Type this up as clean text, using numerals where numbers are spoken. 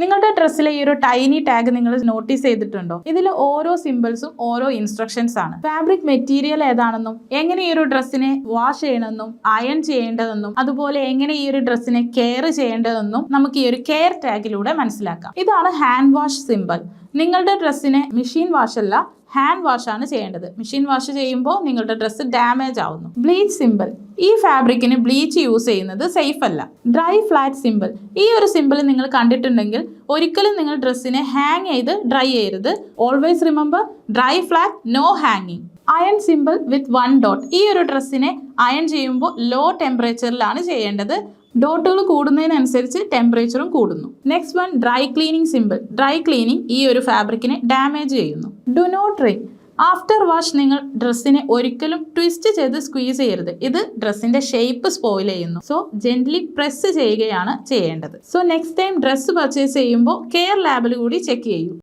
നിങ്ങളുടെ ഡ്രസ്സിലെ ഈ ഒരു ടൈനി ടാഗ് നിങ്ങൾ നോട്ടീസ് ചെയ്തിട്ടുണ്ടോ? ഇതിൽ ഓരോ സിമ്പിൾസും ഓരോ ഇൻസ്ട്രക്ഷൻസ് ആണ്. ഫാബ്രിക് മെറ്റീരിയൽ ഏതാണെന്നും എങ്ങനെ ഈ ഒരു ഡ്രസ്സിനെ വാഷ് ചെയ്യണമെന്നും അയൺ ചെയ്യേണ്ടതെന്നും അതുപോലെ എങ്ങനെ ഈ ഒരു ഡ്രസ്സിനെ കെയർ ചെയ്യേണ്ടതെന്നും നമുക്ക് ഈ ഒരു കെയർ ടാഗിലൂടെ മനസ്സിലാക്കാം. ഇതാണ് ഹാൻഡ് വാഷ് സിമ്പിൾ. നിങ്ങളുടെ ഡ്രസ്സിനെ മെഷീൻ വാഷ് അല്ല, ഹാൻഡ് വാഷ് ആണ് ചെയ്യേണ്ടത്. മെഷീൻ വാഷ് ചെയ്യുമ്പോൾ നിങ്ങളുടെ ഡ്രസ്സ് ഡാമേജ് ആവുന്നു. Bleach symbol. ഈ ഫാബ്രിക്കിന് ബ്ലീച്ച് യൂസ് ചെയ്യുന്നത് സേഫ് അല്ല. Dry flat symbol. ഈ ഒരു സിമ്പിൾ നിങ്ങൾ കണ്ടിട്ടുണ്ടെങ്കിൽ ഒരിക്കലും നിങ്ങൾ ഡ്രസ്സിനെ ഹാങ് ചെയ്ത് ഡ്രൈ ചെയ്യരുത്. Always remember, dry flat, no ഹാങ്ങിങ്. Iron symbol with 1 dot. ഈ ഒരു ഡ്രസ്സിനെ അയൺ ചെയ്യുമ്പോൾ ലോ ടെമ്പറേച്ചറിലാണ് ചെയ്യേണ്ടത്. ഡോട്ടുകൾ കൂടുന്നതിനനുസരിച്ച് ടെമ്പറേച്ചറും കൂടുന്നു. Next one, dry cleaning symbol. Dry cleaning ഈ ഒരു ഫാബ്രിക്കിനെ ഡാമേജ് ചെയ്യുന്നു. Do not wring. After wash നിങ്ങൾ ഡ്രസ്സിനെ ഒരിക്കലും ട്വിസ്റ്റ് ചെയ്ത് സ്ക്വീസ് ചെയ്യരുത്. ഇത് ഡ്രസ്സിന്റെ ഷേപ്പ് സ്പോയിൽ ചെയ്യുന്നു. സോ ജെന്റ്ലി പ്രസ് ചെയ്യുകയാണ് ചെയ്യേണ്ടത്. So next time dress purchase ചെയ്യുമ്പോൾ കെയർ ലാബിൽ കൂടി ചെക്ക് ചെയ്യൂ.